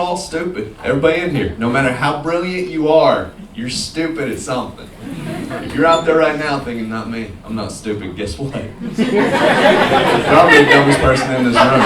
all stupid. Everybody in here, no matter how brilliant you are, you're stupid at something. If you're out there right now thinking, not me, I'm not stupid, guess what? I'm the dumbest person in this room.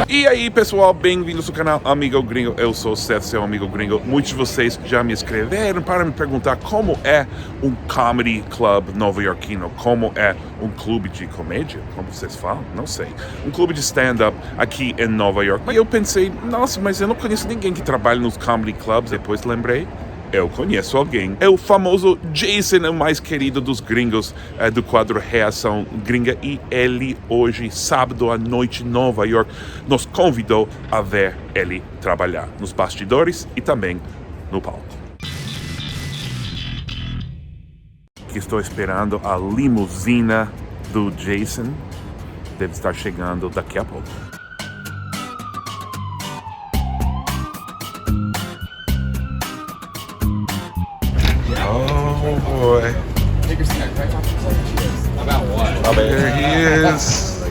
E aí, pessoal, bem-vindos ao canal Amigo Gringo. Eu sou o Seth, seu Amigo Gringo. Muitos de vocês já me escreveram para me perguntar como é um comedy club nova-iorquino, como é um clube de comédia, como vocês falam, não sei. Um clube de stand-up aqui em Nova York. Mas eu pensei, nossa, mas eu não conheço ninguém que trabalha nos comedy clubs. Depois lembrei, eu conheço alguém. É o famoso Jason, o mais querido dos gringos, do quadro Reação Gringa. E ele hoje, sábado à noite em Nova York, nos convidou a ver ele trabalhar nos bastidores e também no palco. Aqui estou esperando a limusina do Jason. Deve estar chegando daqui a pouco. Oh boy. About what? There he is.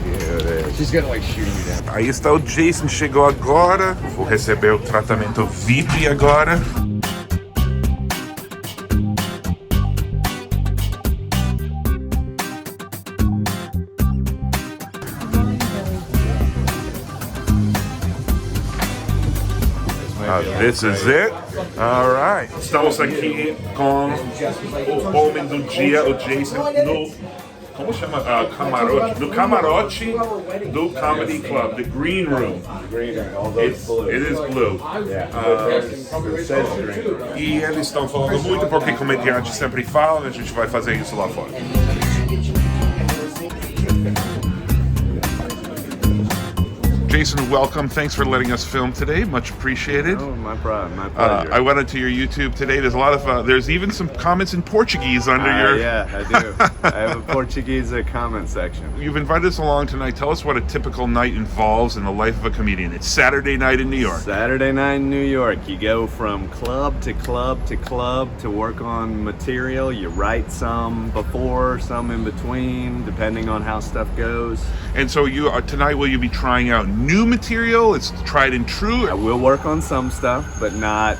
She's gonna like shooting you down. Aí está o Jason, chegou agora. Vou receber o tratamento VIP agora. This is it. All right. Estamos aqui com o homem do dia, o Jason, no... Como chama? Camarote. No camarote do Comedy Club, the Green Room. It is blue. E eles estão falando muito porque comediante sempre fala, a gente vai fazer isso lá fora. Jason, welcome. Thanks for letting us film today. Much appreciated. Oh, my problem. My pleasure. I went into your YouTube today. There's a lot of, there's even some comments in Portuguese under your... Yeah, I do. I have a Portuguese comment section. You've invited us along tonight. Tell us what a typical night involves in the life of a comedian. It's Saturday night in New York. Saturday night in New York. You go from club to club to club to work on material. You write some before, some in between, depending on how stuff goes. And so you tonight, will you be trying out new material? It's tried and true? I will work on some stuff, but not...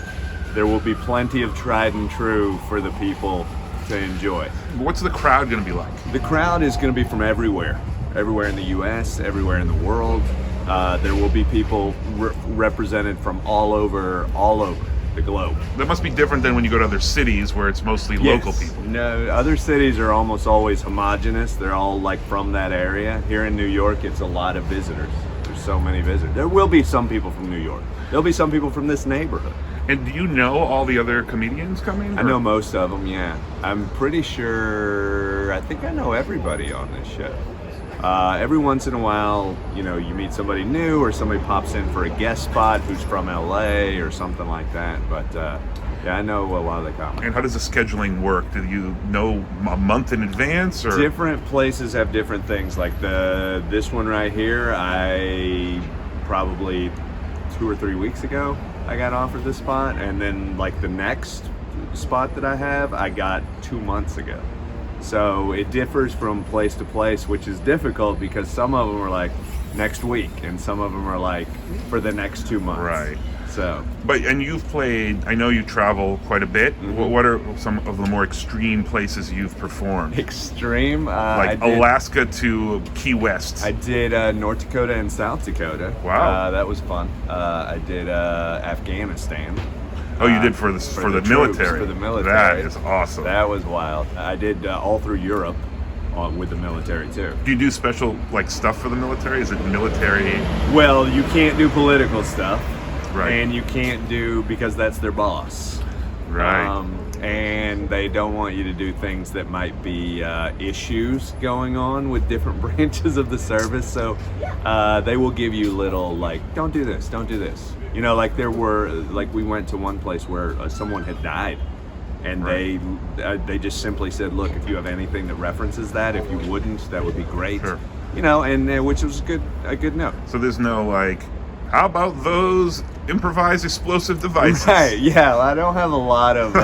There will be plenty of tried and true for the people to enjoy. What's the crowd going to be like? The crowd is going to be from everywhere. Everywhere in the U.S., everywhere in the world. There will be people represented from all over the globe. That must be different than when you go to other cities where it's mostly local people. No, other cities are almost always homogenous. They're all like from that area. Here in New York, it's a lot of visitors. There's so many visitors. There will be some people from New York. There'll be some people from this neighborhood. And do you know all the other comedians coming? I know most of them, yeah. I'm pretty sure, I think I know everybody on this show. Every once in a while, you know, you meet somebody new or somebody pops in for a guest spot who's from LA or something like that. But yeah, I know a lot of the comics. And how does the scheduling work? Do you know a month in advance? Or? Different places have different things. Like this one right here, I probably 2 or 3 weeks ago, I got offered this spot. And then like the next spot that I have, I got 2 months ago. So it differs from place to place, which is difficult because some of them are like next week and some of them are like for the next 2 months. Right. So. And you've played, I know you travel quite a bit. Mm-hmm. What are some of the more extreme places you've performed? Extreme? Like Alaska to Key West. I did North Dakota and South Dakota. Wow. That was fun. I did Afghanistan. Oh, you did for the military. For the military. That is awesome. That was wild. I did all through Europe with the military too. Do you do special like stuff for the military? Is it military? Well, you can't do political stuff, right? And you can't do because that's their boss, right? And they don't want you to do things that might be issues going on with different branches of the service. So they will give you little like, don't do this, don't do this. You know, like we went to one place where someone had died, and right. They just simply said, look, if you have anything that references that, if you wouldn't, that would be great. Sure. You know, and which was a good note. So there's no like, how about those improvised explosive devices? Right, yeah, I don't have a lot of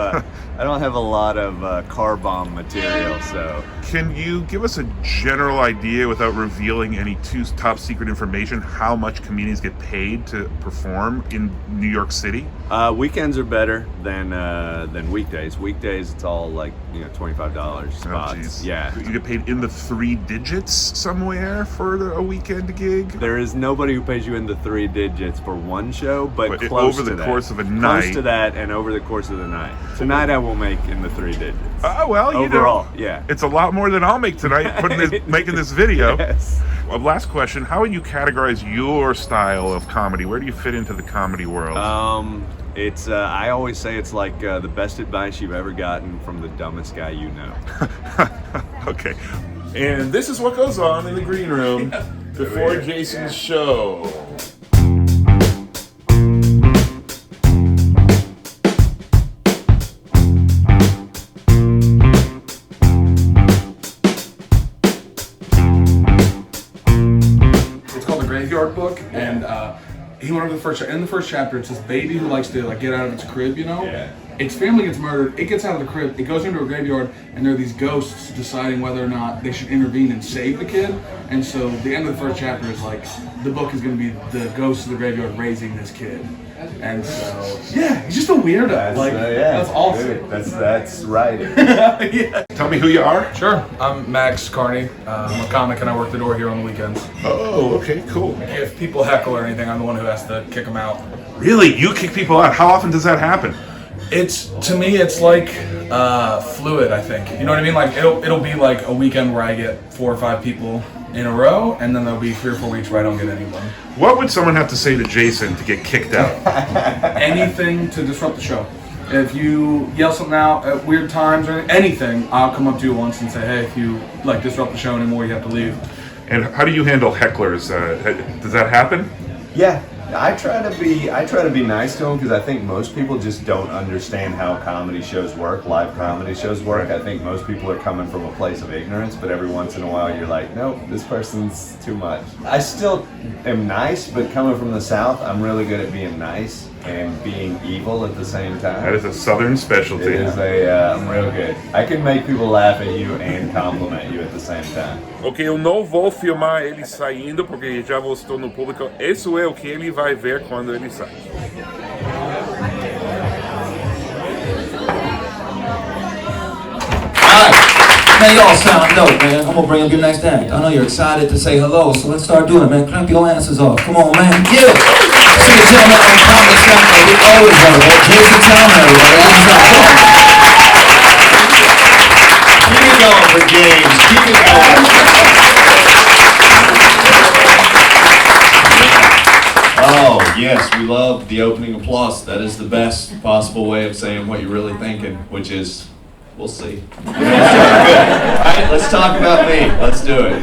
I don't have a lot of car bomb material, so. Can you give us a general idea, without revealing any top secret information, how much comedians get paid to perform in New York City? Weekends are better than weekdays. Weekdays, it's all like, you know, $25 spots. Yeah. You get paid in the 3 digits somewhere for a weekend gig? There is nobody who pays you in the 3 digits for one show, but close over to the that. Course of a night. Close to that, and over the course of the night. Tonight I will make in the 3 digits. Well, you overall, know, yeah. It's a lot more than I'll make tonight making this video. Yes. Last question, how would you categorize your style of comedy? Where do you fit into the comedy world? It's I always say it's like the best advice you've ever gotten from the dumbest guy you know. Okay. And this is what goes on in the green room before Jason's show. Book, and he went over the first. In the first chapter, it's this baby who likes to like get out of its crib. You know, its family gets murdered. It gets out of the crib. It goes into a graveyard, and there are these ghosts deciding whether or not they should intervene and save the kid. And so, the end of the first chapter is like the book is going to be the ghosts of the graveyard raising this kid. And so, yeah, he's just a weirdo. That's awesome. That's right. Yeah. Tell me who you are. Sure. I'm Max Carney. I'm a comic and I work the door here on the weekends. Oh, okay, cool. If people heckle or anything, I'm the one who has to kick them out. Really? You kick people out? How often does that happen? To me, it's like fluid, I think. You know what I mean? Like, it'll be like a weekend where I get 4 or 5 people in a row, and then there'll be 3 or 4 weeks where I don't get anyone. What would someone have to say to Jason to get kicked out? Anything to disrupt the show. If you yell something out at weird times or anything, I'll come up to you once and say, hey, if you like disrupt the show anymore, you have to leave. And how do you handle hecklers? Does that happen? Yeah. I try to be nice to them because I think most people just don't understand how comedy shows work, live comedy shows work. I think most people are coming from a place of ignorance, but every once in a while you're like, nope, this person's too much. I still am nice, but coming from the South, I'm really good at being nice and being evil at the same time. That is a Southern specialty. It is I'm real good. I can make people laugh at you and compliment you at the same time. Ok, eu não vou filmar ele saindo porque já mostrou no público. Isso é o que ele vai ver quando ele sai. Man, y'all sound dope, man. I'm gonna bring up your next act. I know you're excited to say hello, so let's start doing it, man. Clap your asses off. Come on, man. Yeah. Ladies and gentlemen, on Comedy Central, we always have it. Jason Salmon, everybody. Keep it going for James. Keep it going. Oh, yes, we love the opening applause. That is the best possible way of saying what you're really thinking, which is, we'll see. Good. All right, let's talk about me. Let's do it.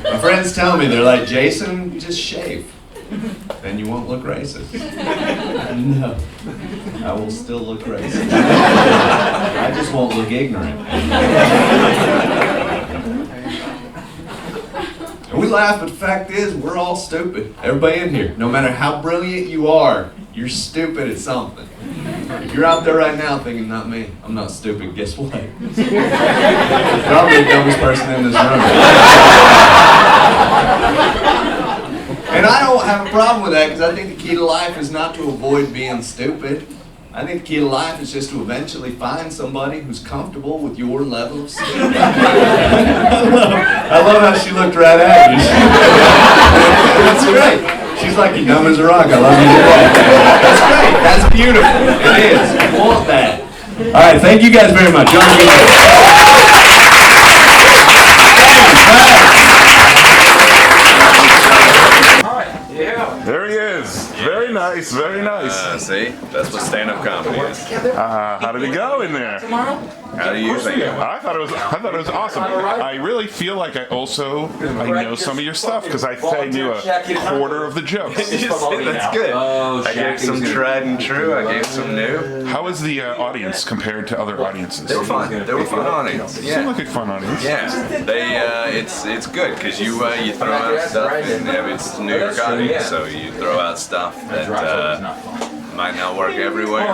My friends tell me, they're like, Jason, just shave. Then you won't look racist. No, I will still look racist. I just won't look ignorant. And we laugh, but the fact is, we're all stupid. Everybody in here, no matter how brilliant you are, you're stupid at something. If you're out there right now thinking, not me, I'm not stupid, guess what? Probably the dumbest person in this room. And I don't have a problem with that because I think the key to life is not to avoid being stupid. I think the key to life is just to eventually find somebody who's comfortable with your level of stupid. I love how she looked right at you. That's great. She's like, you dumb as a rock, I love you today. That's great, that's beautiful. It is, I want that. All right, thank you guys very much. Y'all are good. There he is. Very nice, very nice. See, that's what stand-up comedy is. How did it go in there? How do you think? I thought it was awesome. I really feel like I know some of your stuff because I knew a quarter of the jokes. That's good. I gave some tried and true. I gave some new. How was the audience compared to other audiences? They were fun. They were fun audience. Seemed like a fun audience. Yeah, it's good because you throw out stuff and it's New York audience, so you throw out stuff that might not work everywhere,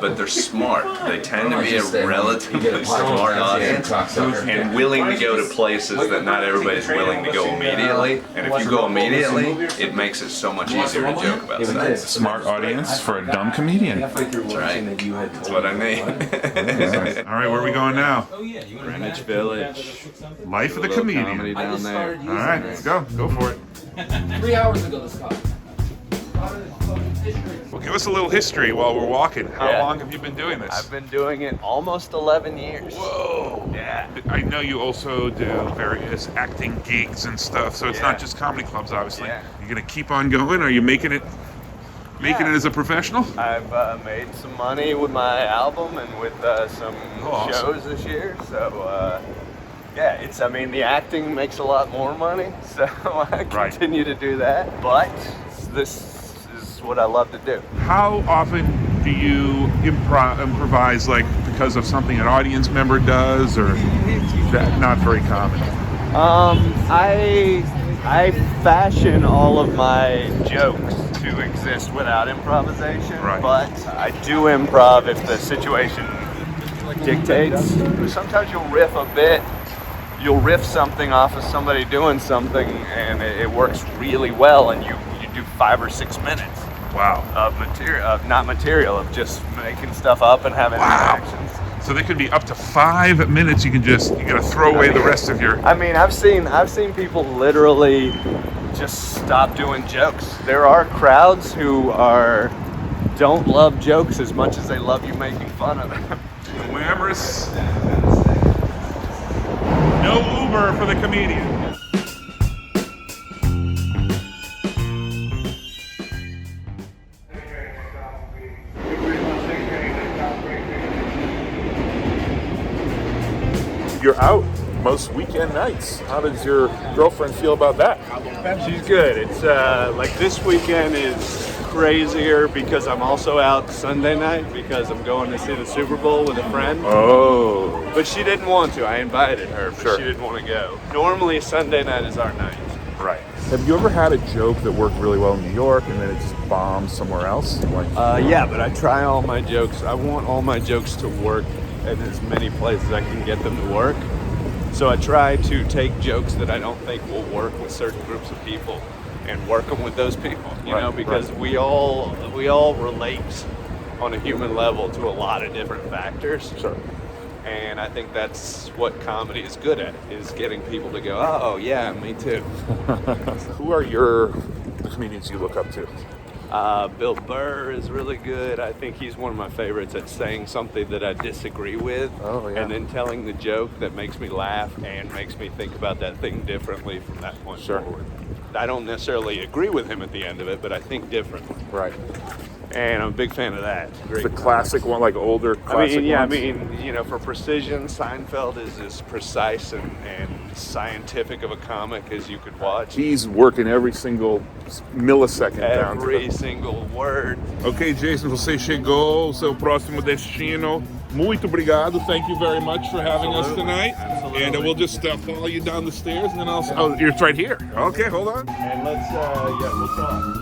but they're smart. They tend to be a relatively smart audience and willing to go to places that not everybody's willing to go immediately. And if you go immediately, it makes it so much easier to joke about stuff. Smart audience for a dumb comedian. That's right. That's what I mean. All right, where are we going now? Greenwich Village. Life of the Comedy comedian. down there. All right, let's go. Go for it. 3 hours ago, this car. Well, give us a little history while we're walking. How Yeah. long have you been doing this? I've been doing it almost 11 years. Whoa! Yeah. I know you also do various acting gigs and stuff, so it's not just comedy clubs, obviously. Yeah. You're gonna keep on going? Are you making it as a professional? I've made some money with my album and with some awesome. shows this year. So yeah, I mean, the acting makes a lot more money, so I continue to do that. But this is what I love to do. How often do you improvise, like because of something an audience member does, or that not very common? I fashion all of my jokes to exist without improvisation, Right. but I do improv if the situation dictates. Sometimes you'll riff a bit. You'll riff something off of somebody doing something, and it works really well, and you do 5 or 6 minutes. Wow. Of material, of just making stuff up and having interactions. So they could be up to 5 minutes. You gotta throw away the rest of your. I mean, I've seen people literally just stop doing jokes. There are crowds who don't love jokes as much as they love you making fun of them. Glamorous. No Uber for the comedian. You're out most weekend nights. How does your girlfriend feel about that? She's good. It's like this weekend is crazier because I'm also out Sunday night because I'm going to see the Super Bowl with a friend. Oh. But she didn't want to. I invited her, but Sure. she didn't want to go. Normally Sunday night is our night. Right. Have you ever had a joke that worked really well in New York and then it just bombed somewhere else? Yeah, but I try all my jokes. I want all my jokes to work in as many places I can get them to work. So I try to take jokes that I don't think will work with certain groups of people and work them with those people, you know, because we all relate on a human level to a lot of different factors. Sure. And I think that's what comedy is good at, is getting people to go, oh yeah, me too. Who are the comedians you look up to? Bill Burr is really good. I think he's one of my favorites at saying something that I disagree with, and then telling the joke that makes me laugh and makes me think about that thing differently from that point forward. I don't necessarily agree with him at the end of it, but I think differently. Right. And I'm a big fan of that. Great. The classic one, like older classic ones? I mean, you know, for precision, Seinfeld is as precise and scientific of a comic as you could watch. He's working every single millisecond down. Every single word. Ok, Jason, você chegou ao seu próximo destino. Muito obrigado. Thank you very much for having us tonight. Absolutely. And we'll just follow you down the stairs, and then I'll. Oh, you're right here. Okay, hold on. And let's, we'll talk.